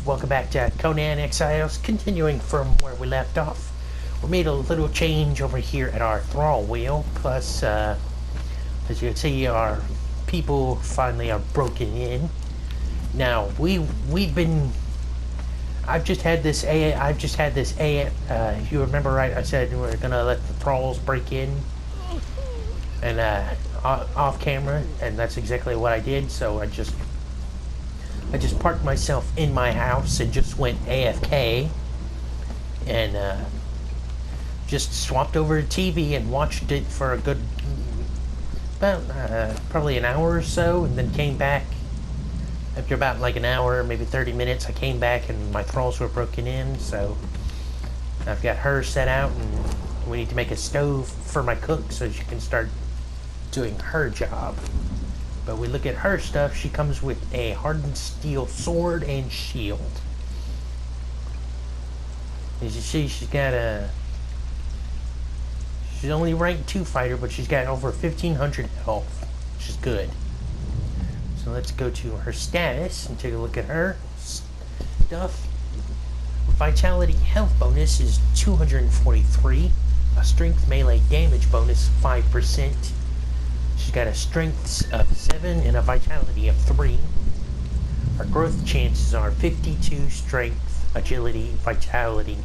welcome back to Conan Exiles. Continuing from where we left off, we made a little change over here at our thrall wheel. Plus, as you can see, our people finally are broken in. Now we've been. I've just had this. If you remember right, I said we were gonna let the thralls break in, and off camera, and that's exactly what I did. So I just parked myself in my house and just went AFK and just swapped over to TV and watched it for a good about probably an hour or so, and then came back after about like an hour, maybe 30 minutes. I came back and my thralls were broken in, so I've got her set out, and we need to make a stove for my cook so she can start doing her job. But we look at her stuff, she comes with a hardened steel sword and shield. As you see, she's only ranked 2 fighter, but she's got over 1500 health, which is good. So let's go to her status and take a look at her stuff. Vitality health bonus is 243, a strength melee damage bonus 5%. She's got a strength of 7 and a vitality of 3. Her growth chances are 52 strength, agility, vitality,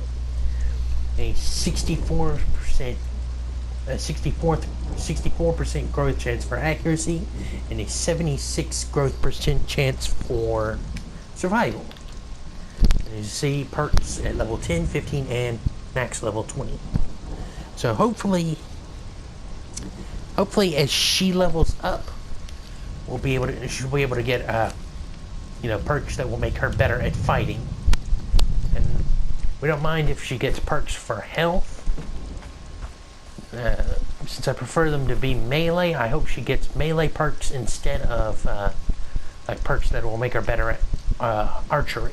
a 64% growth chance for accuracy, and a 76 growth percent chance for survival. And you see perks at level 10, 15, and max level 20. So hopefully as she levels up, she'll be able to get perks that will make her better at fighting. And we don't mind if she gets perks for health. Since I prefer them to be melee, I hope she gets melee perks instead of like perks that will make her better at archery.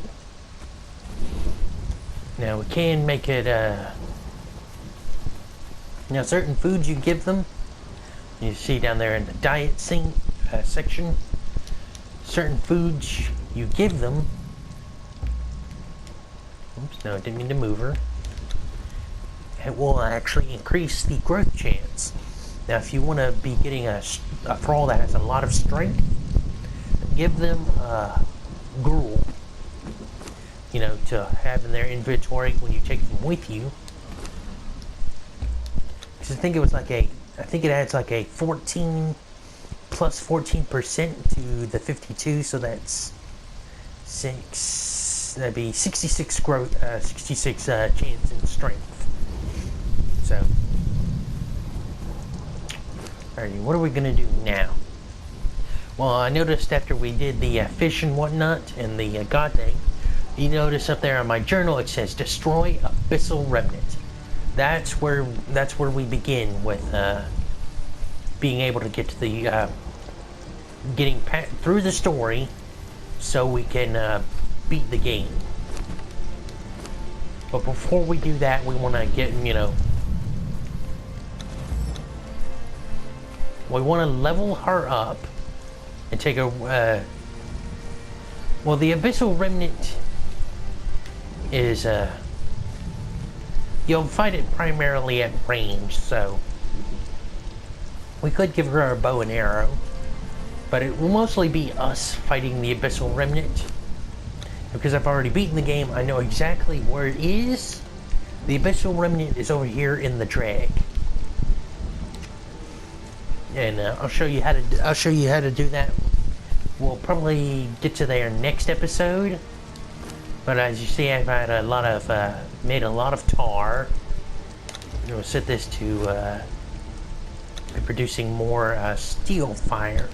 Now we can make it now certain foods you give them, you see down there in the diet section, certain foods you give them. Oops, no, I didn't mean to move her. It will actually increase the growth chance. Now, if you want to be getting a thrall that has a lot of strength, give them gruel, to have in their inventory when you take them with you. Because I think it adds like a 14 plus 14% to the 52, so that's 6. That'd be 66 growth, 66 chance in strength. So, alrighty, what are we gonna do now? Well, I noticed after we did the fish and whatnot and the god thing, you notice up there on my journal it says destroy abyssal remnant. That's where we begin with being able to get to the getting through the story, so we can beat the game. But before we do that, we want to get we want to level her up and take a well, the abyssal remnant is you'll fight it primarily at range, so we could give her a bow and arrow, but it will mostly be us fighting the abyssal remnant. Because I've already beaten the game, I know exactly where it is. The abyssal remnant is over here in the drag, and I'll show you how to do that. We'll probably get to there next episode. But as you see, I've had made a lot of tar. We'll set this to be producing more steel fire.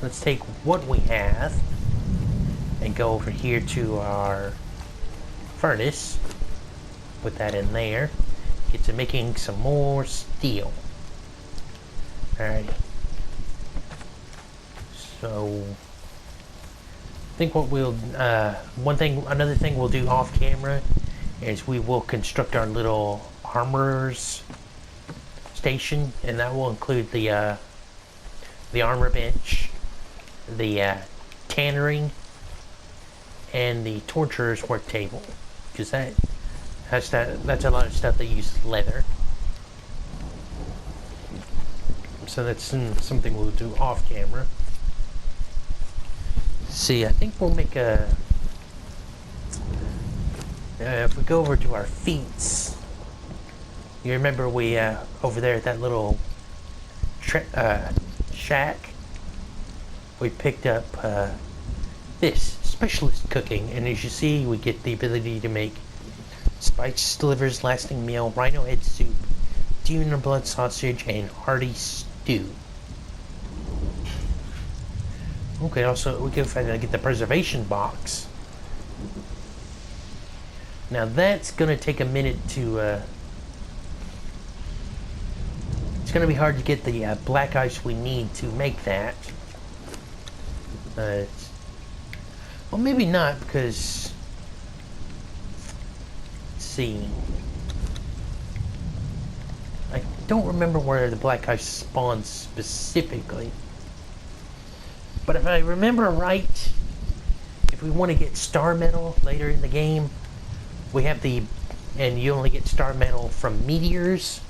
Let's take what we have and go over here to our furnace. Put that in there. Get to making some more steel. Alright. So I think what we'll another thing we'll do off camera is we will construct our little armorer's station, and that will include the armor bench, the tannery, and the torturer's work table, because that's a lot of stuff that uses leather. So that's something we'll do off camera. See, I think we'll make a... if we go over to our feats, you remember we, over there at that little shack, we picked up this, specialist cooking, and as you see, we get the ability to make spiced livers, lasting meal, rhino head soup, demon blood sausage, and hearty stew. Okay, also we can get the preservation box. Now that's gonna take a minute to. It's gonna be hard to get the black ice we need to make that. Well, maybe not, because. Let's see. I don't remember where the black ice spawns specifically. But if I remember right, if we want to get star metal later in the game, we have and you only get star metal from meteors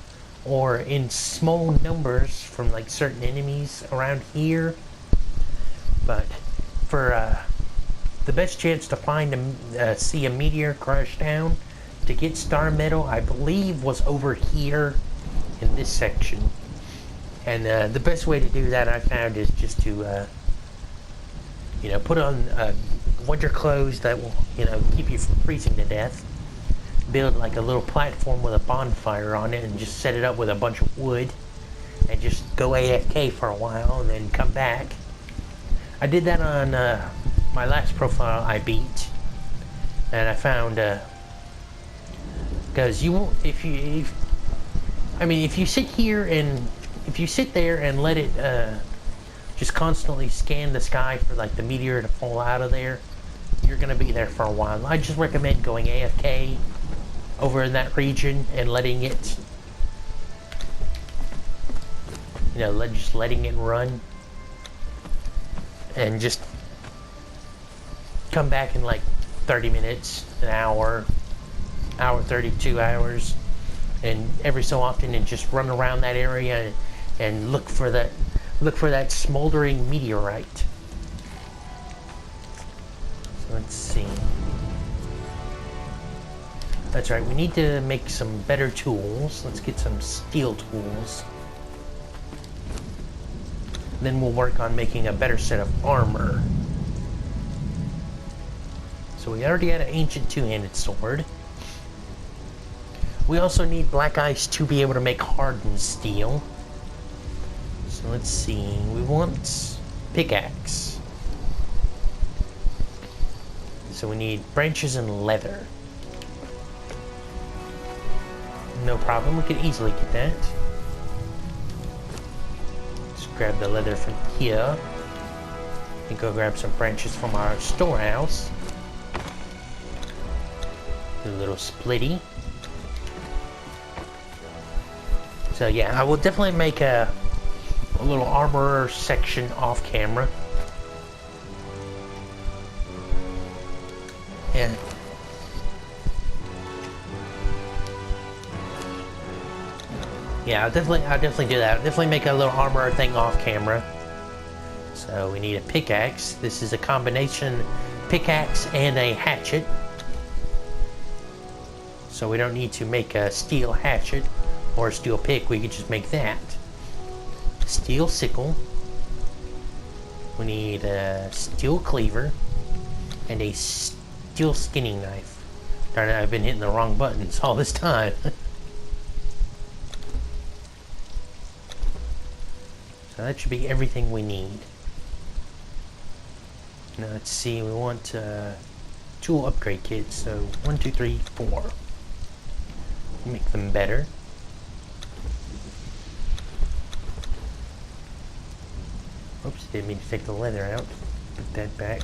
or in small numbers from like certain enemies around here. But for the best chance to see a meteor crash down to get star metal, I believe was over here in this section. And the best way to do that I found is just to put on winter clothes that will, keep you from freezing to death. Build like a little platform with a bonfire on it and just set it up with a bunch of wood and just go AFK for a while and then come back. I did that on my last profile I beat, and I found because if you sit here and if you sit there and let it just constantly scan the sky for like the meteor to fall out of there, you're gonna be there for a while. I just recommend going AFK over in that region and letting it, just letting it run, and just come back in like 30 minutes, an hour, 32 hours, and every so often and just run around that area and look for that smoldering meteorite. So let's see. That's right, we need to make some better tools. Let's get some steel tools. Then we'll work on making a better set of armor. So we already had an ancient two-handed sword. We also need black ice to be able to make hardened steel. So let's see, we want pickaxe. So we need branches and leather. No problem, we could easily get that. Just grab the leather from here. And go grab some branches from our storehouse. Do a little splitty. So yeah, I will definitely make a little armor section off camera. Yeah. Yeah, I'll definitely do that. I'll definitely make a little armor thing off camera. So we need a pickaxe. This is a combination pickaxe and a hatchet. So we don't need to make a steel hatchet or a steel pick. We could just make that. Steel sickle. We need a steel cleaver and a steel skinning knife. Darn it, I've been hitting the wrong buttons all this time. So that should be everything we need. Now let's see, we want tool upgrade kits. So 1, 2, 3, 4. Make them better. Oops, didn't mean to take the leather out. Put that back.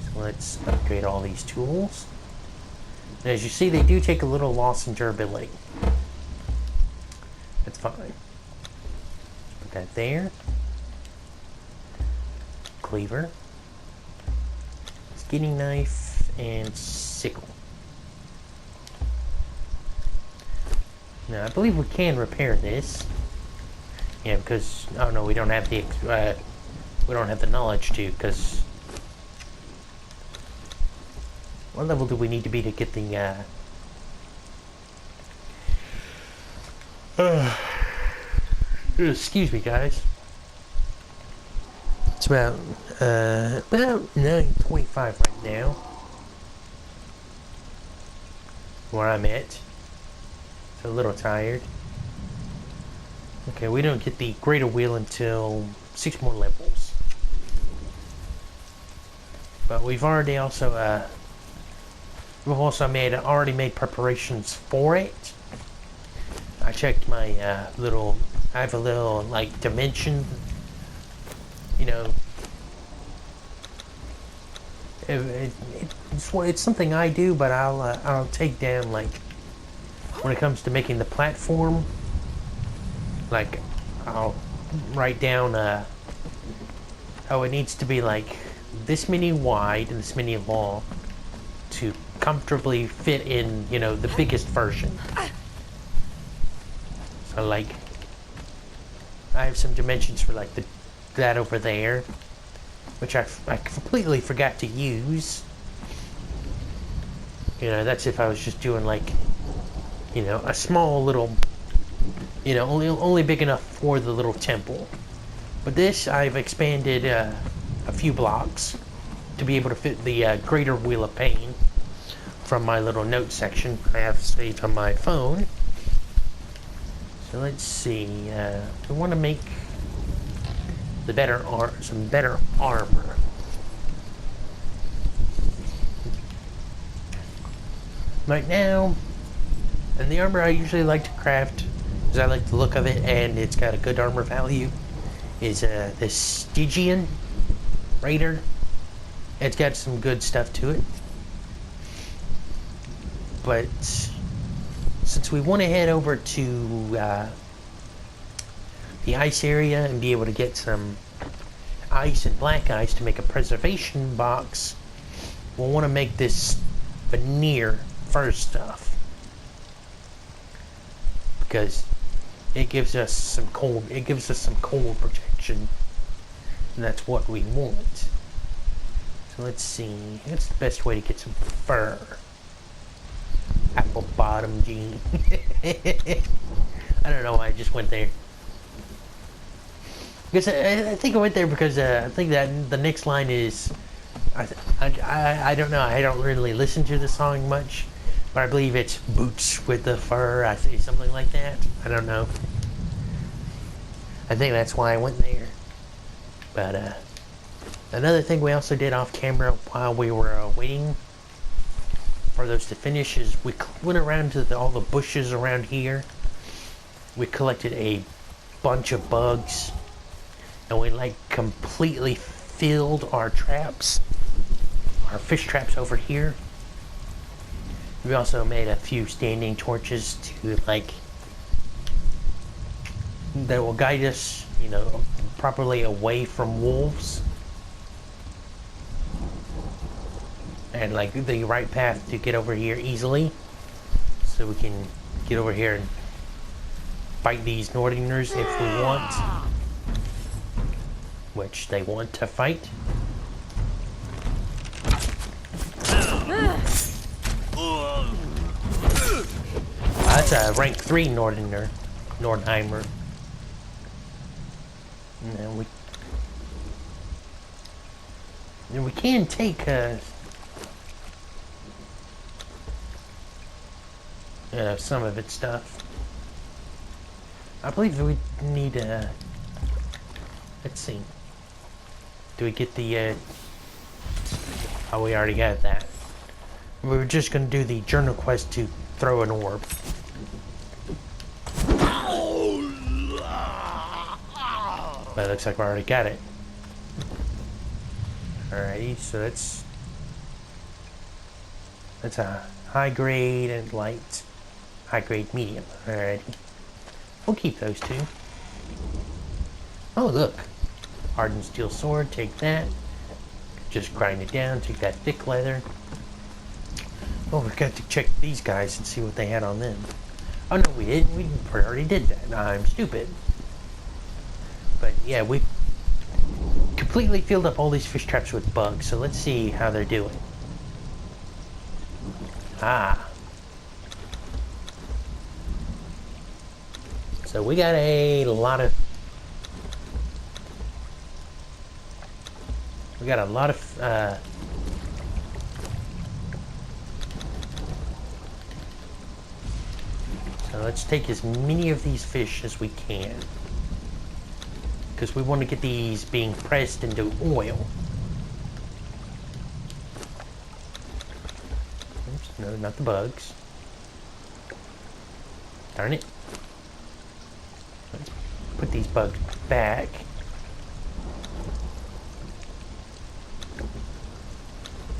So let's upgrade all these tools. And as you see, they do take a little loss in durability. That's fine. Put that there. Cleaver. skinning knife, and sickle. Now, I believe we can repair this. Yeah, because, oh no, we don't have the knowledge to, because... What level do we need to be to get the, excuse me, guys. It's about 9:25 right now. Where I'm at. So a little tired. Okay, we don't get the greater wheel until 6 more levels. But we've already also already made preparations for it. I checked my I have a little like dimension, you know. It's something I do, but I'll take down, like, when it comes to making the platform, like, I'll write down how it needs to be like this many wide and this many long to comfortably fit in, you know, the biggest version. So, like, I have some dimensions for like that over there, which I completely forgot to use. You know, that's if I was just doing, like, you know, a small little, you know, only big enough for the little temple. But this, I've expanded a few blocks to be able to fit the greater wheel of pain from my little note section I have saved on my phone. So let's see, we want to make some better armor. Right now, and the armor I usually like to craft, because I like the look of it and it's got a good armor value, is this Stygian Raider. It's got some good stuff to it. But since we want to head over to the ice area and be able to get some ice and black ice to make a preservation box, we'll want to make this veneer first off, because it gives us some cold protection, and that's what we want. So let's see, what's the best way to get some fur? Apple bottom jean. I don't know why I just went there. Because I think I went there because I think that the next line is, I don't know, I don't really listen to the song much, but I believe it's boots with the fur, I think something like that. I don't know. I think that's why I went there. But another thing we also did off camera while we were waiting for those to finish is we went around to all the bushes around here. We collected a bunch of bugs, and we like completely filled our traps, our fish traps over here. We also made a few standing torches to, like, that will guide us, you know, properly away from wolves, and like the right path to get over here easily, so we can get over here and fight these Northerners if we want, which they want to fight. That's a rank 3 Nordheimer. And we can take some of its stuff. I believe we need let's see. Do we get the oh, we already got that. We were just gonna do the journal quest to throw an orb. But it looks like we already got it. Alrighty, so that's a high grade and light. High grade medium. Alrighty. We'll keep those two. Oh, look. Hardened steel sword, take that. just grind it down, take that thick leather. Oh, we got to check these guys and see what they had on them. Oh no, we didn't. We already did that. I'm stupid. But yeah, we completely filled up all these fish traps with bugs, so let's see how they're doing. Ah. So we got a lot of... So let's take as many of these fish as we can, because we want to get these being pressed into oil. Oops, no, not the bugs. Darn it. Let's put these bugs back.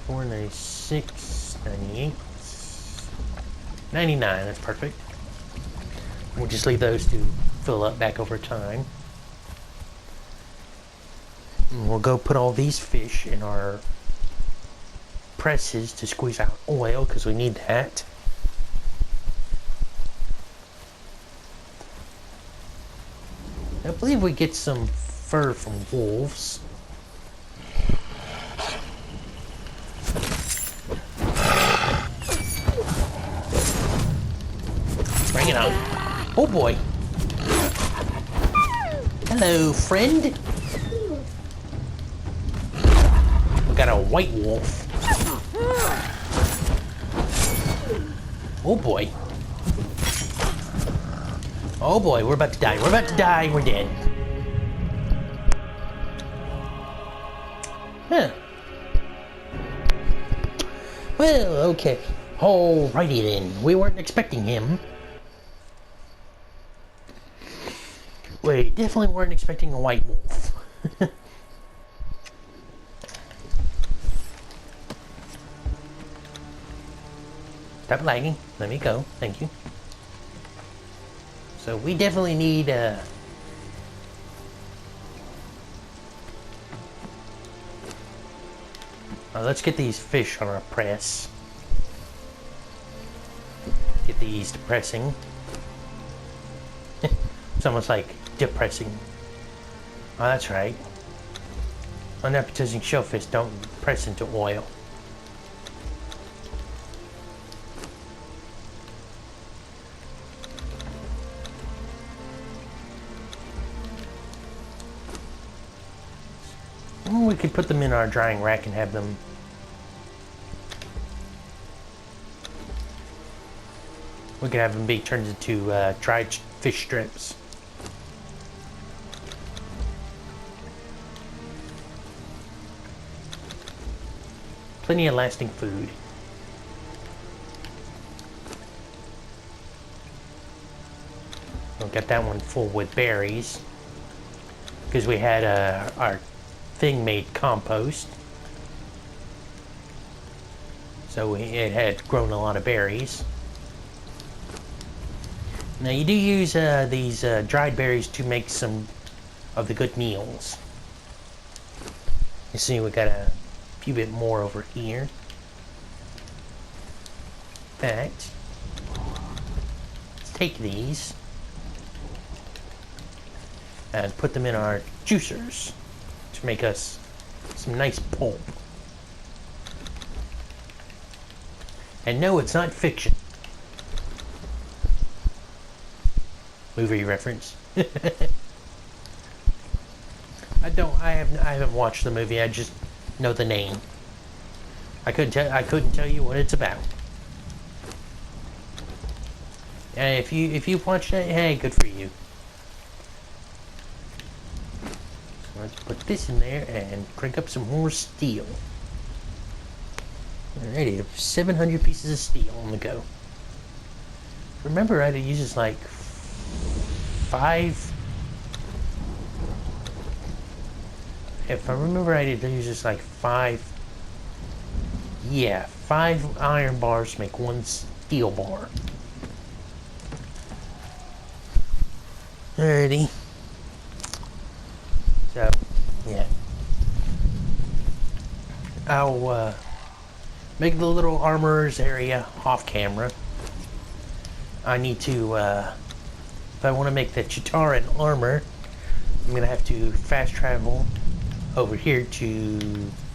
$4.96, 98, 99. That's perfect. We'll just leave those to fill up back over time. And we'll go put all these fish in our presses to squeeze out oil, because we need that. I believe we get some fur from wolves. Bring it on. Oh boy. Hello, friend. We got a white wolf. Oh boy. Oh boy, we're about to die. We're about to die. We're dead. Huh. Well, okay. Alrighty then. We weren't expecting him. We definitely weren't expecting a white wolf. Stop lagging. Let me go. Thank you. So we definitely need let's get these fish on our press. Get these depressing. It's almost like depressing. Oh, that's right. Unappetizing shellfish don't press into oil. We could put them in our drying rack and have them... We could have them be turned into dried fish strips. Plenty of lasting food. We'll get that one full with berries, because we had our thing made compost, so it had grown a lot of berries. Now you do use these dried berries to make some of the good meals. You see, we got a few bit more over here. In fact, let's take these and put them in our juicers to make us some nice pulp. And no, it's not fiction. Movie reference. I haven't watched the movie. I just know the name. I couldn't tell you what it's about. And if you watched it, hey, good for you. So let's put this in there and crank up some more steel. Alrighty, 700 pieces of steel on the go. Remember, it uses like 5. If I remember right, it uses like 5. Yeah, 5 iron bars to make 1 steel bar. Alrighty. So, yeah. I'll make the little armorer's area off camera. I need to, if I want to make the Chitaran armor, I'm going to have to fast travel over here to,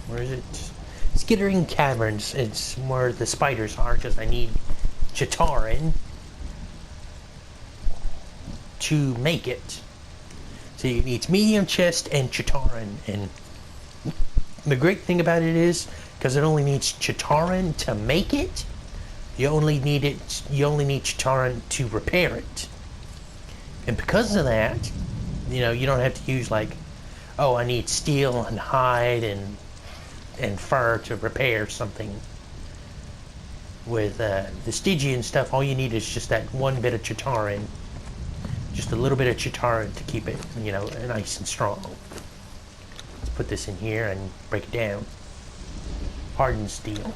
where is it? Skittering Caverns. It's where the spiders are, because I need Chitaran to make it. So it needs medium chest and Chitaran, and the great thing about it is, because it only needs Chitaran to make it, you only need Chitaran to repair it. And because of that, you know, you don't have to use like, oh, I need steel and hide and fur to repair something. With the Stygian stuff, all you need is just that one bit of Chitaran. Just a little bit of Chitaran to keep it, you know, nice and strong. Let's put this in here and break it down. Hardened steel.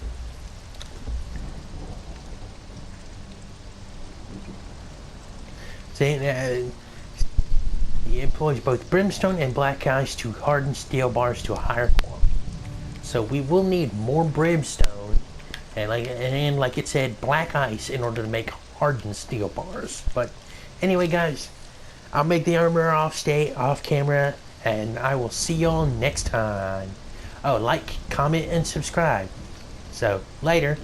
See, it employs both brimstone and black ice to harden steel bars to a higher quality. So we will need more brimstone and like it said, black ice in order to make hardened steel bars. But anyway, guys, I'll make the armor off camera, and I will see y'all next time. Oh, like, comment, and subscribe. So, later.